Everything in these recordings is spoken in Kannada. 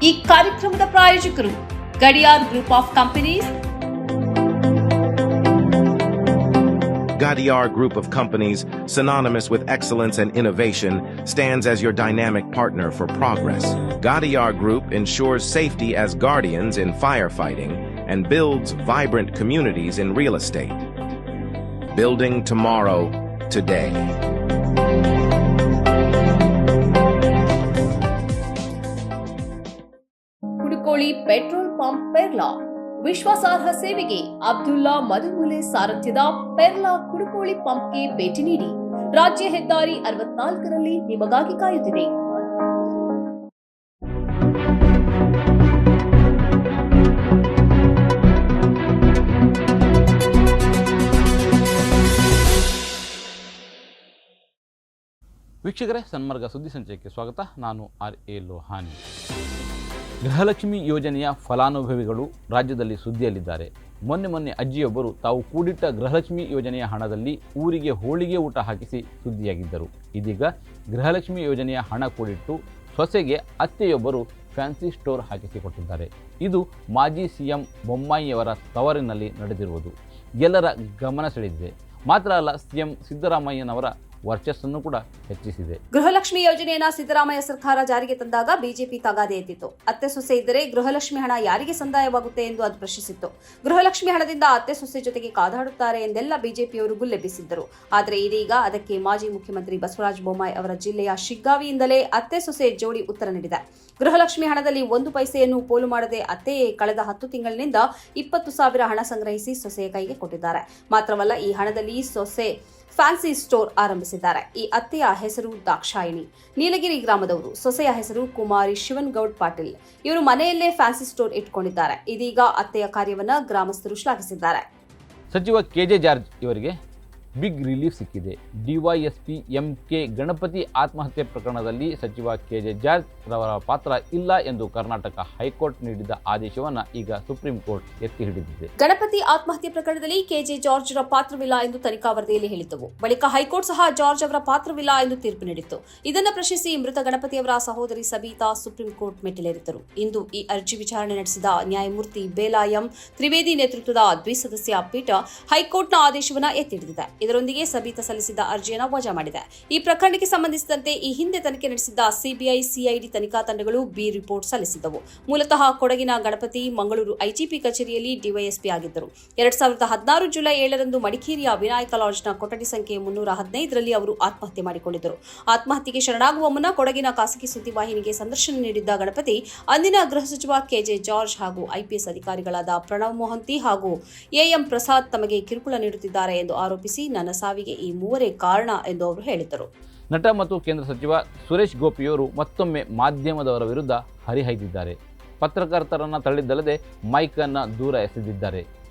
ಈ ಕಾರ್ಯಕ್ರಮದ ಪ್ರಾಯೋಜಕರು Gadiyar group of companies. Gadiar Group of Companies, synonymous with excellence and innovation, stands as your dynamic partner for progress. Gadiar Group ensures safety as guardians in firefighting and builds vibrant communities in real estate. Building tomorrow, today. Kudukoli petrol pump Perla ವಿಶ್ವಾಸಾರ್ಹ ಸೇವೆಗೆ ಅಬ್ದುಲ್ಲಾ ಮಧುಮೂಲೆ ಸಾರಥ್ಯದ ಪೆರ್ಲಾ ಕುಡುಕೋಳಿ ಪಂಪ್ಗೆ ಭೇಟಿ ನೀಡಿ. ರಾಜ್ಯ ಹೆದ್ದಾರಿ 64ರಲ್ಲಿ ನಿಮಗಾಗಿ ಕಾಯುತ್ತಿದೆ. ವೀಕ್ಷಕರೇ, ಸನ್ಮಾರ್ಗ ಸುದ್ದಿ ಸಂಚಯಕ್ಕೆ ಸ್ವಾಗತ. ನಾನು RA ಲೋಹಾನಿ. ಗೃಹಲಕ್ಷ್ಮಿ ಯೋಜನೆಯ ಫಲಾನುಭವಿಗಳು ರಾಜ್ಯದಲ್ಲಿ ಸುದ್ದಿಯಲ್ಲಿದ್ದಾರೆ. ಮೊನ್ನೆ ಅಜ್ಜಿಯೊಬ್ಬರು ತಾವು ಕೂಡಿಟ್ಟ ಗೃಹಲಕ್ಷ್ಮಿ ಯೋಜನೆಯ ಹಣದಲ್ಲಿ ಊರಿಗೆ ಹೋಳಿಗೆ ಊಟ ಹಾಕಿಸಿ ಸುದ್ದಿಯಾಗಿದ್ದರು. ಇದೀಗ ಗೃಹಲಕ್ಷ್ಮಿ ಯೋಜನೆಯ ಹಣ ಕೂಡಿಟ್ಟು ಸೊಸೆಗೆ ಅತ್ತೆಯೊಬ್ಬರು ಫ್ಯಾನ್ಸಿ ಸ್ಟೋರ್ ಹಾಕಿಸಿಕೊಟ್ಟಿದ್ದಾರೆ. ಇದು ಮಾಜಿ CM ಬೊಮ್ಮಾಯಿಯವರ ತವರಿನಲ್ಲಿ ನಡೆದಿರುವುದು ಎಲ್ಲರ ಗಮನ ಸೆಳೆದಿದೆ. ಮಾತ್ರ ಅಲ್ಲ, CM ಸಿದ್ದರಾಮಯ್ಯನವರ ವರ್ಚಸ್ಸನ್ನು ಕೂಡ ಹೆಚ್ಚಿಸಿದೆ. ಗೃಹಲಕ್ಷ್ಮಿ ಯೋಜನೆಯನ್ನ ಸಿದ್ದರಾಮಯ್ಯ ಸರ್ಕಾರ ಜಾರಿಗೆ ತಂದಾಗ ಬಿಜೆಪಿ ತಗಾದೆ ಎತ್ತಿತ್ತು. ಅತ್ತೆ ಸೊಸೆ ಇದ್ದರೆ ಗೃಹಲಕ್ಷ್ಮಿ ಹಣ ಯಾರಿಗೆ ಸಂದಾಯವಾಗುತ್ತೆ ಎಂದು ಅದು ಪ್ರಶ್ನಿಸಿತ್ತು. ಗೃಹಲಕ್ಷ್ಮಿ ಹಣದಿಂದ ಅತ್ತೆ ಸೊಸೆ ಜೊತೆಗೆ ಕಾದಾಡುತ್ತಾರೆ ಎಂದೆಲ್ಲ ಬಿಜೆಪಿಯವರು ಗುಲ್ಲೆಬ್ಬಿಸಿದ್ದರು. ಆದರೆ ಇದೀಗ ಅದಕ್ಕೆ ಮಾಜಿ ಮುಖ್ಯಮಂತ್ರಿ ಬಸವರಾಜ ಬೊಮ್ಮಾಯಿ ಅವರ ಜಿಲ್ಲೆಯ ಶಿಗ್ಗಾವಿಯಿಂದಲೇ ಅತ್ತೆ ಸೊಸೆ ಜೋಡಿ ಉತ್ತರ ನೀಡಿದೆ. ಗೃಹಲಕ್ಷ್ಮಿ ಹಣದಲ್ಲಿ 1 ಪೈಸೆಯನ್ನು ಪೋಲು ಮಾಡದೆ ಅತ್ತೆಯೇ ಕಳೆದ 10 ತಿಂಗಳಿನಿಂದ 20,000 ಹಣ ಸಂಗ್ರಹಿಸಿ ಸೊಸೆಯ ಕೈಗೆ ಕೊಟ್ಟಿದ್ದಾರೆ. ಮಾತ್ರವಲ್ಲ, ಈ ಹಣದಲ್ಲಿ ಸೊಸೆ ಫ್ಯಾನ್ಸಿ ಸ್ಟೋರ್ ಆರಂಭಿಸಿದ್ದಾರೆ. ಈ ಅತ್ತೆಯ ಹೆಸರು ದಾಕ್ಷಾಯಿಣಿ, ನೀಲಗಿರಿ ಗ್ರಾಮದವರು. ಸೊಸೆಯ ಹೆಸರು ಕುಮಾರಿ ಶಿವನ್ಗೌಡ್ ಪಾಟೀಲ್. ಇವರು ಮನೆಯಲ್ಲೇ ಫ್ಯಾನ್ಸಿ ಸ್ಟೋರ್ ಇಟ್ಕೊಂಡಿದ್ದಾರೆ. ಇದೀಗ ಅತ್ತೆಯ ಕಾರ್ಯವನ್ನ ಗ್ರಾಮಸ್ಥರು ಶ್ಲಾಘಿಸಿದ್ದಾರೆ. ಸಚಿವ KJ ಜಾರ್ಜ್ ಇವರಿಗೆ ಬಿಗ್ ರಿಲೀಫ್ ಸಿಕ್ಕಿದೆ. DYSP MK ಗಣಪತಿ ಆತ್ಮಹತ್ಯೆ ಪ್ರಕರಣದಲ್ಲಿ ಸಚಿವ KJ ಜಾರ್ಜ್ ರವರ ಪಾತ್ರ ಇಲ್ಲ ಎಂದು ಕರ್ನಾಟಕ ಹೈಕೋರ್ಟ್ ನೀಡಿದ ಆದೇಶವನ್ನು ಈಗ ಸುಪ್ರೀಂ ಕೋರ್ಟ್ ಎತ್ತಿ ಹಿಡಿದಿದೆ. ಗಣಪತಿ ಆತ್ಮಹತ್ಯೆ ಪ್ರಕರಣದಲ್ಲಿ KJ ಜಾರ್ಜ್ ರ ಪಾತ್ರವಿಲ್ಲ ಎಂದು ತನಿಖಾ ವರದಿಯಲ್ಲಿ ಹೇಳಿದ್ದವು. ಬಳಿಕ ಹೈಕೋರ್ಟ್ ಸಹ ಜಾರ್ಜ್ ಅವರ ಪಾತ್ರವಿಲ್ಲ ಎಂದು ತೀರ್ಪು ನೀಡಿತ್ತು. ಇದನ್ನು ಪ್ರಶ್ನಿಸಿ ಮೃತ ಗಣಪತಿಯವರ ಸಹೋದರಿ ಸಬೀತಾ ಸುಪ್ರೀಂ ಕೋರ್ಟ್ ಮೆಟ್ಟಿಲೇರಿದ್ದರು. ಇಂದು ಈ ಅರ್ಜಿ ವಿಚಾರಣೆ ನಡೆಸಿದ ನ್ಯಾಯಮೂರ್ತಿ ಬೇಲಾ ಎಂ ತ್ರಿವೇದಿ ನೇತೃತ್ವದ ದ್ವಿಸದಸ್ಯ ಪೀಠ ಹೈಕೋರ್ಟ್ನ ಆದೇಶವನ್ನು ಎತ್ತಿ ಹಿಡಿದಿದೆ. ಇದರೊಂದಿಗೆ ಸಬೀತಾ ಸಲ್ಲಿಸಿದ್ದ ಅರ್ಜಿಯನ್ನು ವಜಾ ಮಾಡಿದೆ. ಈ ಪ್ರಕರಣಕ್ಕೆ ಸಂಬಂಧಿಸಿದಂತೆ ಈ ಹಿಂದೆ ತನಿಖೆ ನಡೆಸಿದ್ದ CBI CID ತನಿಖಾ ತಂಡಗಳು ಬಿ ರಿಪೋರ್ಟ್ ಸಲ್ಲಿಸಿದ್ದವು. ಮೂಲತಃ ಕೊಡಗಿನ ಗಣಪತಿ ಮಂಗಳೂರು IGP ಕಚೇರಿಯಲ್ಲಿ DYSP ಆಗಿದ್ದರು. 2016 ಜುಲೈ 7ರಂದು ಮಡಿಕೇರಿಯ ವಿನಾಯಕ ಲಾಡ್ಜ್ನ ಕೊಠಡಿ ಸಂಖ್ಯೆ 315ರಲ್ಲಿ ಅವರು ಆತ್ಮಹತ್ಯೆ ಮಾಡಿಕೊಂಡಿದ್ದರು. ಆತ್ಮಹತ್ಯೆಗೆ ಶರಣಾಗುವ ಮುನ್ನ ಕೊಡಗಿನ ಖಾಸಗಿ ಸುದ್ದಿವಾಹಿನಿಗೆ ಸಂದರ್ಶನ ನೀಡಿದ್ದ ಗಣಪತಿ ಅಂದಿನ ಗೃಹ ಸಚಿವ KJ ಜಾರ್ಜ್ ಹಾಗೂ IPS ಅಧಿಕಾರಿಗಳಾದ ಪ್ರಣವ್ ಮೊಹಂತಿ ಹಾಗೂ AM ಪ್ರಸಾದ್ ತಮಗೆ ಕಿರುಕುಳ ನೀಡುತ್ತಿದ್ದಾರೆ ಎಂದು ಆರೋಪಿಸಿ ನನ್ನ ಸಾವಿಗೆ ಈ ಮೂವರೇ ಕಾರಣ ಎಂದು ಅವರು ಹೇಳಿದರು. ನಟ ಮತ್ತು ಕೇಂದ್ರ ಸಚಿವ ಸುರೇಶ್ ಗೋಪಿಯವರು ಮತ್ತೊಮ್ಮೆ ಮಾಧ್ಯಮದವರ ವಿರುದ್ಧ ಹರಿಹಾಯ್ದಿದ್ದಾರೆ. ಪತ್ರಕರ್ತರನ್ನು ತಳ್ಳಿದ್ದಲ್ಲದೆ ಮೈಕ್ ಅನ್ನು ದೂರ ಎಸೆದಿದ್ದಾರೆ.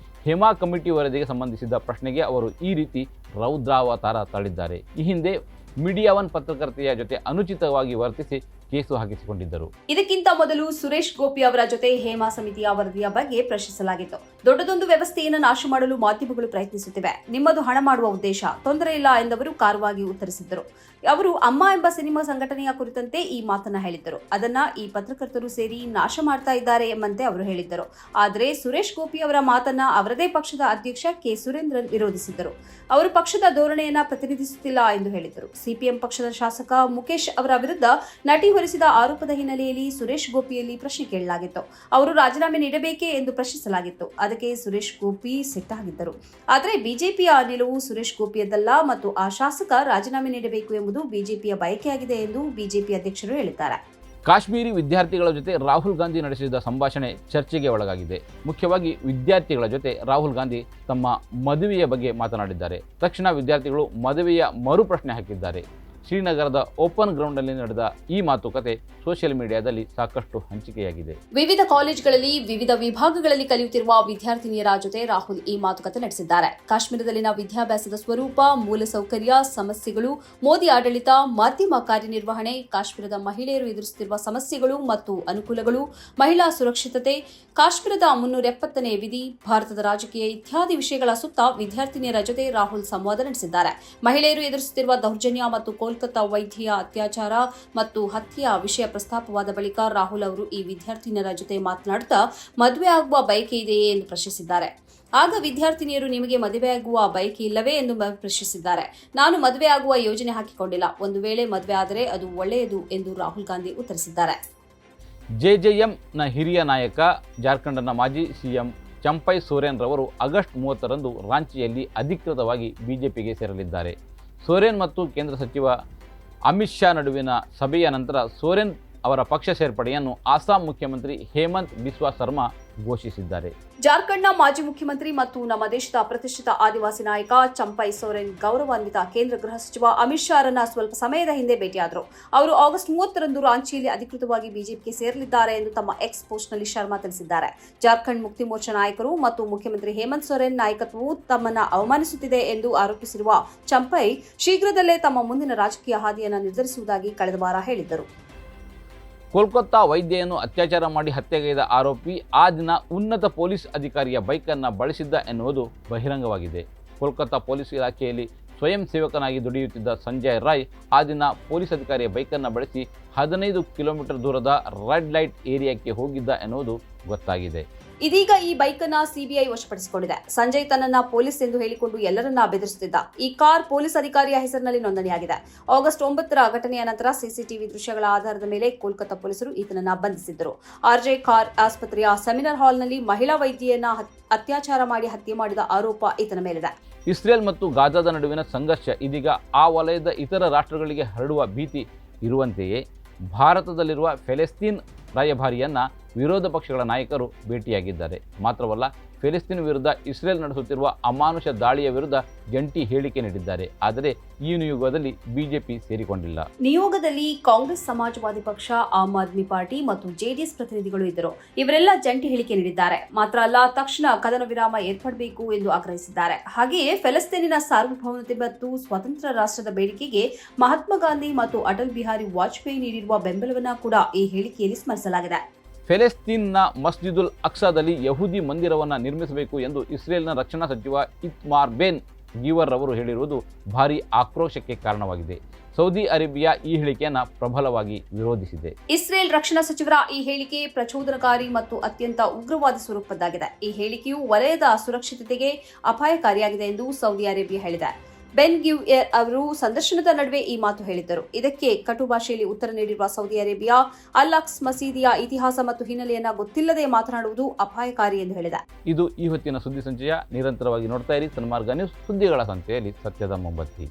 ಹೇಮಾ ಕಮಿಟಿ ವರದಿಗೆ ಸಂಬಂಧಿಸಿದ ಪ್ರಶ್ನೆಗೆ ಅವರು ಈ ರೀತಿ ರೌದ್ರಾವತಾರ ತಾಳಿದ್ದಾರೆ. ಈ ಹಿಂದೆ ಮೀಡಿಯಾ ಒನ್ ಪತ್ರಕರ್ತೆಯ ಜೊತೆ ಅನುಚಿತವಾಗಿ ವರ್ತಿಸಿ ಕೇಸು ಹಾಕಿಸಿಕೊಂಡಿದ್ದರು. ಇದಕ್ಕಿಂತ ಮೊದಲು ಸುರೇಶ್ ಗೋಪಿ ಅವರ ಜೊತೆ ಹೇಮಾ ಸಮಿತಿಯ ವರದಿಯ ಬಗ್ಗೆ ಪ್ರಶ್ನಿಸಲಾಗಿತ್ತು. ದೊಡ್ಡದೊಂದು ವ್ಯವಸ್ಥೆಯನ್ನು ನಾಶ ಮಾಡಲು ಮಾಧ್ಯಮಗಳು ಪ್ರಯತ್ನಿಸುತ್ತಿವೆ. ನಿಮ್ಮದು ಹಣ ಮಾಡುವ ಉದ್ದೇಶ, ತೊಂದರೆ ಇಲ್ಲ ಎಂದವರು ಕಾರವಾಗಿ ಉತ್ತರಿಸಿದ್ದರು. ಅವರು ಅಮ್ಮ ಎಂಬ ಸಿನಿಮಾ ಸಂಘಟನೆಯ ಕುರಿತಂತೆ ಈ ಮಾತನ್ನ ಹೇಳಿದ್ದರು. ಅದನ್ನ ಈ ಪತ್ರಕರ್ತರು ಸೇರಿ ನಾಶ ಮಾಡ್ತಾ ಇದ್ದಾರೆ ಎಂಬಂತೆ ಅವರು ಹೇಳಿದ್ದರು. ಆದರೆ ಸುರೇಶ್ ಗೋಪಿ ಅವರ ಮಾತನ್ನ ಅವರದೇ ಪಕ್ಷದ ಅಧ್ಯಕ್ಷ ಕೆ ಸುರೇಂದ್ರನ್ ವಿರೋಧಿಸಿದ್ದರು. ಅವರು ಪಕ್ಷದ ಧೋರಣೆಯನ್ನ ಪ್ರತಿನಿಧಿಸುತ್ತಿಲ್ಲ ಎಂದು ಹೇಳಿದ್ದರು. CPM ಪಕ್ಷದ ಶಾಸಕ ಮುಖೇಶ್ ಅವರ ವಿರುದ್ಧ ನಟಿ ಹೊರಿಸಿದ ಆರೋಪದ ಹಿನ್ನೆಲೆಯಲ್ಲಿ ಸುರೇಶ್ ಗೋಪಿಯಲ್ಲಿ ಪ್ರಶ್ನೆ ಕೇಳಲಾಗಿತ್ತು. ಅವರು ರಾಜೀನಾಮೆ ನೀಡಬೇಕೇ ಎಂದು ಪ್ರಶ್ನಿಸಲಾಗಿತ್ತು. ಅದಕ್ಕೆ ಸುರೇಶ್ ಗೋಪಿ ಸಿಟ್ಟಾಗಿದ್ದರು. ಆದರೆ ಬಿಜೆಪಿಯ ನಿಲುವು ಸುರೇಶ್ ಗೋಪಿಯದ್ದಲ್ಲ ಮತ್ತು ಆ ಶಾಸಕ ರಾಜೀನಾಮೆ ನೀಡಬೇಕು ಎಂಬುದು ಬಿಜೆಪಿಯ ಬಯಕೆಯಾಗಿದೆ ಎಂದು ಬಿಜೆಪಿ ಅಧ್ಯಕ್ಷರು ಹೇಳಿದ್ದಾರೆ. ಕಾಶ್ಮೀರಿ ವಿದ್ಯಾರ್ಥಿಗಳ ಜೊತೆ ರಾಹುಲ್ ಗಾಂಧಿ ನಡೆಸಿದ ಸಂಭಾಷಣೆ ಚರ್ಚೆಗೆ ಒಳಗಾಗಿದೆ. ಮುಖ್ಯವಾಗಿ ವಿದ್ಯಾರ್ಥಿಗಳ ಜೊತೆ ರಾಹುಲ್ ಗಾಂಧಿ ತಮ್ಮ ಮದುವೆಯ ಬಗ್ಗೆ ಮಾತನಾಡಿದ್ದಾರೆ. ತಕ್ಷಣ ವಿದ್ಯಾರ್ಥಿಗಳು ಮದುವೆಯ ಮರು ಪ್ರಶ್ನೆ ಹಾಕಿದ್ದಾರೆ. ಶ್ರೀನಗರದ ಓಪನ್ ಗ್ರೌಂಡ್ನಲ್ಲಿ ನಡೆದ ಈ ಮಾತುಕತೆ ಸೋಷಿಯಲ್ ಮೀಡಿಯಾದಲ್ಲಿ ಸಾಕಷ್ಟು ಹಂಚಿಕೆಯಾಗಿದೆ. ವಿವಿಧ ಕಾಲೇಜುಗಳಲ್ಲಿ ವಿವಿಧ ವಿಭಾಗಗಳಲ್ಲಿ ಕಲಿಯುತ್ತಿರುವ ವಿದ್ಯಾರ್ಥಿನಿಯರ ಜೊತೆ ರಾಹುಲ್ ಈ ಮಾತುಕತೆ ನಡೆಸಿದ್ದಾರೆ. ಕಾಶ್ಮೀರದಲ್ಲಿನ ವಿದ್ಯಾಭ್ಯಾಸದ ಸ್ವರೂಪ, ಮೂಲಸೌಕರ್ಯ ಸಮಸ್ಯೆಗಳು, ಮೋದಿ ಆಡಳಿತ, ಮಾಧ್ಯಮ ಕಾರ್ಯನಿರ್ವಹಣೆ, ಕಾಶ್ಮೀರದ ಮಹಿಳೆಯರು ಎದುರಿಸುತ್ತಿರುವ ಸಮಸ್ಯೆಗಳು ಮತ್ತು ಅನುಕೂಲಗಳು, ಮಹಿಳಾ ಸುರಕ್ಷಿತತೆ, ಕಾಶ್ಮೀರದ 370ನೇ ವಿಧಿ, ಭಾರತದ ರಾಜಕೀಯ ಇತ್ಯಾದಿ ವಿಷಯಗಳ ಸುತ್ತ ವಿದ್ಯಾರ್ಥಿನಿಯರ ಜೊತೆ ರಾಹುಲ್ ಸಂವಾದ ನಡೆಸಿದ್ದಾರೆ. ಮಹಿಳೆಯರು ಎದುರಿಸುತ್ತಿರುವ ದೌರ್ಜನ್ಯ ಮತ್ತು ಕೋಲ್ಕತ್ತಾ ವೈದ್ಯೆಯ ಅತ್ಯಾಚಾರ ಮತ್ತು ಹತ್ಯೆಯ ವಿಷಯ ಪ್ರಸ್ತಾಪವಾದ ಬಳಿಕ ರಾಹುಲ್ ಅವರು ಈ ವಿದ್ಯಾರ್ಥಿನಿಯರ ಜೊತೆ ಮಾತನಾಡುತ್ತಾ ಮದುವೆ ಆಗುವ ಬಯಕೆ ಇದೆಯೇ ಎಂದು ಪ್ರಶ್ನಿಸಿದ್ದಾರೆ. ಆಗ ವಿದ್ಯಾರ್ಥಿನಿಯರು ನಿಮಗೆ ಮದುವೆಯಾಗುವ ಬಯಕೆ ಇಲ್ಲವೇ ಎಂದು ಪ್ರಶ್ನಿಸಿದ್ದಾರೆ. ನಾನು ಮದುವೆಯಾಗುವ ಯೋಜನೆ ಹಾಕಿಕೊಂಡಿಲ್ಲ. ಒಂದು ವೇಳೆ ಮದುವೆ ಆದರೆ ಅದು ಒಳ್ಳೆಯದು ಎಂದು ರಾಹುಲ್ ಗಾಂಧಿ ಉತ್ತರಿಸಿದ್ದಾರೆ. ಜೆಜೆಎಂನ ಹಿರಿಯ ನಾಯಕ ಜಾರ್ಖಂಡ್ನ ಮಾಜಿ ಸಿಎಂ ಚಂಪೈ ಸೋರೆನ್ ರವರು ಆಗಸ್ಟ್ 30ರಂದು ರಾಂಚಿಯಲ್ಲಿ ಅಧಿಕೃತವಾಗಿ ಬಿಜೆಪಿಗೆ ಸೇರಲಿದ್ದಾರೆ. ಸೋರೆನ್ ಮತ್ತು ಕೇಂದ್ರ ಸಚಿವ ಅಮಿತ್ ಶಾ ನಡುವಿನ ಸಭೆಯ ನಂತರ ಸೋರೆನ್ ಅವರ ಪಕ್ಷ ಸೇರ್ಪಡೆಯನ್ನು ಅಸ್ಸಾಂ ಮುಖ್ಯಮಂತ್ರಿ ಹೇಮಂತ್ ಬಿಸ್ವಾ ಸರ್ಮಾ ಘೋಷಿಸಿದ್ದಾರೆ. ಜಾರ್ಖಂಡ್ನ ಮಾಜಿ ಮುಖ್ಯಮಂತ್ರಿ ಮತ್ತು ನಮ್ಮ ದೇಶದ ಪ್ರತಿಷ್ಠಿತ ಆದಿವಾಸಿ ನಾಯಕ ಚಂಪೈ ಸೋರೆನ್ ಗೌರವಾನ್ವಿತ ಕೇಂದ್ರ ಗೃಹ ಸಚಿವ ಅಮಿತ್ ಶಾ ರನ್ನ ಸ್ವಲ್ಪ ಸಮಯದ ಹಿಂದೆ ಭೇಟಿಯಾದರು. ಅವರು ಆಗಸ್ಟ್ 30ರಂದು ರಾಂಚಿಯಲ್ಲಿ ಅಧಿಕೃತವಾಗಿ ಬಿಜೆಪಿಗೆ ಸೇರಲಿದ್ದಾರೆ ಎಂದು ತಮ್ಮ ಎಕ್ಸ್ ಪೋಸ್ಟ್ನಲ್ಲಿ ಶರ್ಮಾ ತಿಳಿಸಿದ್ದಾರೆ. ಜಾರ್ಖಂಡ್ ಮುಕ್ತಿ ಮೋರ್ಚಾ ನಾಯಕರು ಮತ್ತು ಮುಖ್ಯಮಂತ್ರಿ ಹೇಮಂತ್ ಸೋರೆನ್ ನಾಯಕತ್ವವು ತಮ್ಮನ್ನು ಅವಮಾನಿಸುತ್ತಿದೆ ಎಂದು ಆರೋಪಿಸಿರುವ ಚಂಪೈ ಶೀಘ್ರದಲ್ಲೇ ತಮ್ಮ ಮುಂದಿನ ರಾಜಕೀಯ ಹಾದಿಯನ್ನು ನಿರ್ಧರಿಸುವುದಾಗಿ ಕಳೆದ ವಾರ ಹೇಳಿದ್ದರು. ಕೋಲ್ಕತ್ತಾ ವೈದ್ಯೆಯನ್ನು ಅತ್ಯಾಚಾರ ಮಾಡಿ ಹತ್ಯೆಗೈದ ಆರೋಪಿ ಆ ದಿನ ಉನ್ನತ ಪೊಲೀಸ್ ಅಧಿಕಾರಿಯ ಬೈಕನ್ನು ಬಳಸಿದ್ದ ಎನ್ನುವುದು ಬಹಿರಂಗವಾಗಿದೆ. ಕೋಲ್ಕತ್ತಾ ಪೊಲೀಸ್ ಇಲಾಖೆಯಲ್ಲಿ ಸ್ವಯಂ ಸೇವಕನಾಗಿ ದುಡಿಯುತ್ತಿದ್ದ ಸಂಜಯ್ ರಾಯ್ ಆ ದಿನ ಪೊಲೀಸ್ ಅಧಿಕಾರಿಯ ಬೈಕನ್ನು ಬಳಸಿ 15 ಕಿಲೋಮೀಟರ್ ದೂರದ ರೆಡ್ ಲೈಟ್ ಏರಿಯಾಕ್ಕೆ ಹೋಗಿದ್ದ ಎನ್ನುವುದು ಗೊತ್ತಾಗಿದೆ. ಇದೀಗ ಈ ಬೈಕ್ ಅನ್ನ ಸಿಬಿಐ ವಶಪಡಿಸಿಕೊಂಡಿದೆ. ಸಂಜಯ್ ತನ್ನನ್ನ ಪೊಲೀಸ್ ಎಂದು ಹೇಳಿಕೊಂಡು ಎಲ್ಲರನ್ನ ಬೆದರಿಸುತ್ತಿದ್ದ. ಈ ಕಾರ್ ಪೊಲೀಸ್ ಅಧಿಕಾರಿಯ ಹೆಸರಿನಲ್ಲಿ ನೋಂದಣಿಯಾಗಿದೆ. ಆಗಸ್ಟ್ 9ರ ಘಟನೆಯ ನಂತರ ಸಿಸಿಟಿವಿ ದೃಶ್ಯಗಳ ಆಧಾರದ ಮೇಲೆ ಕೋಲ್ಕತ್ತಾ ಪೊಲೀಸರು ಈತನನ್ನ ಬಂಧಿಸಿದ್ದರು. ಆರ್ಜೆ ಕಾರ್ ಆಸ್ಪತ್ರೆಯ ಸೆಮಿನಾರ್ ಹಾಲ್ನಲ್ಲಿ ಮಹಿಳಾ ವೈದ್ಯೆಯನ್ನ ಅತ್ಯಾಚಾರ ಮಾಡಿ ಹತ್ಯೆ ಮಾಡಿದ ಆರೋಪ ಈತನ ಮೇಲಿದೆ. ಇಸ್ರೇಲ್ ಮತ್ತು ಗಾಜಾದ ನಡುವಿನ ಸಂಘರ್ಷ ಇದೀಗ ಆ ವಲಯದ ಇತರ ರಾಷ್ಟ್ರಗಳಿಗೆ ಹರಡುವ ಭೀತಿ ಇರುವಂತೆಯೇ ಭಾರತದಲ್ಲಿರುವ ಫೆಲೆಸ್ತೀನ್ ರಾಯಭಾರಿಯನ್ನ ವಿರೋಧ ಪಕ್ಷಗಳ ನಾಯಕರು ಭೇಟಿಯಾಗಿದ್ದಾರೆ. ಮಾತ್ರವಲ್ಲ, ಫೆಲೆಸ್ತೀನ್ ವಿರುದ್ಧ ಇಸ್ರೇಲ್ ನಡೆಸುತ್ತಿರುವ ಅಮಾನುಷ ದಾಳಿಯ ವಿರುದ್ಧ ಜಂಟಿ ಹೇಳಿಕೆ ನೀಡಿದ್ದಾರೆ. ಆದರೆ ಈ ನಿಯೋಗದಲ್ಲಿ ಬಿಜೆಪಿ ಸೇರಿಕೊಂಡಿಲ್ಲ. ನಿಯೋಗದಲ್ಲಿ ಕಾಂಗ್ರೆಸ್, ಸಮಾಜವಾದಿ ಪಕ್ಷ, ಆಮ್ ಆದ್ಮಿ ಪಾರ್ಟಿ ಮತ್ತು ಜೆಡಿಎಸ್ ಪ್ರತಿನಿಧಿಗಳು ಇದ್ದರು. ಇವರೆಲ್ಲ ಜಂಟಿ ಹೇಳಿಕೆ ನೀಡಿದ್ದಾರೆ. ಮಾತ್ರ ಅಲ್ಲ, ತಕ್ಷಣ ಕದನ ವಿರಾಮ ಏರ್ಪಡಬೇಕು ಎಂದು ಆಗ್ರಹಿಸಿದ್ದಾರೆ. ಹಾಗೆಯೇ ಫೆಲೆಸ್ತೀನಿನ ಸಾರ್ವಭೌಮತೆ ಮತ್ತು ಸ್ವತಂತ್ರ ರಾಷ್ಟ್ರದ ಬೇಡಿಕೆಗೆ ಮಹಾತ್ಮ ಗಾಂಧಿ ಮತ್ತು ಅಟಲ್ ಬಿಹಾರಿ ವಾಜಪೇಯಿ ನೀಡಿರುವ ಬೆಂಬಲವನ್ನು ಕೂಡ ಈ ಹೇಳಿಕೆಯಲ್ಲಿ ಸ್ಮರಿಸಲಾಗಿದೆ. ಫೆಲೆಸ್ತೀನ್ನ ಮಸ್ಜಿದುಲ್ ಅಕ್ಸಾದಲ್ಲಿ ಯಹೂದಿ ಮಂದಿರವನ್ನು ನಿರ್ಮಿಸಬೇಕು ಎಂದು ಇಸ್ರೇಲ್ನ ರಕ್ಷಣಾ ಸಚಿವ ಇತ್ಮಾರ್ ಬೆನ್ ಗೀವರ್ ರವರು ಹೇಳಿರುವುದು ಭಾರೀ ಆಕ್ರೋಶಕ್ಕೆ ಕಾರಣವಾಗಿದೆ. ಸೌದಿ ಅರೇಬಿಯಾ ಈ ಹೇಳಿಕೆಯನ್ನು ಪ್ರಬಲವಾಗಿ ವಿರೋಧಿಸಿದೆ. ಇಸ್ರೇಲ್ ರಕ್ಷಣಾ ಸಚಿವರ ಈ ಹೇಳಿಕೆ ಪ್ರಚೋದನಕಾರಿ ಮತ್ತು ಅತ್ಯಂತ ಉಗ್ರವಾದ ಸ್ವರೂಪದ್ದಾಗಿದೆ. ಈ ಹೇಳಿಕೆಯು ವಲಯದ ಸುರಕ್ಷತೆಗೆ ಅಪಾಯಕಾರಿಯಾಗಿದೆ ಎಂದು ಸೌದಿ ಅರೇಬಿಯಾ ಹೇಳಿದೆ. ಬೆನ್ ಗಿವ್ಯರ್ ಅವರು ಸಂದರ್ಶನದ ನಡುವೆ ಈ ಮಾತು ಹೇಳಿದ್ದರು. ಇದಕ್ಕೆ ಕಟು ಭಾಷೆಯಲ್ಲಿ ಉತ್ತರ ನೀಡಿರುವ ಸೌದಿ ಅರೇಬಿಯಾ, ಅಲ್ ಅಕ್ಸ್ ಮಸೀದಿಯ ಇತಿಹಾಸ ಮತ್ತು ಹಿನ್ನೆಲೆಯನ್ನ ಗೊತ್ತಿಲ್ಲದೆ ಮಾತನಾಡುವುದು ಅಪಾಯಕಾರಿ ಎಂದು ಹೇಳಿದೆ. ಇದು ಈ ಹೊತ್ತಿನ ಸುದ್ದಿ ಸಂಚಯ. ನಿರಂತರವಾಗಿ ನೋಡ್ತಾ ಇರಿ ಸನ್ಮಾರ್ಗ ನ್ಯೂಸ್, ಸುದ್ದಿಗಳ ಸಂತೆಯಲ್ಲಿ ಸತ್ಯದ ಮೊಂಬತ್ತಿ.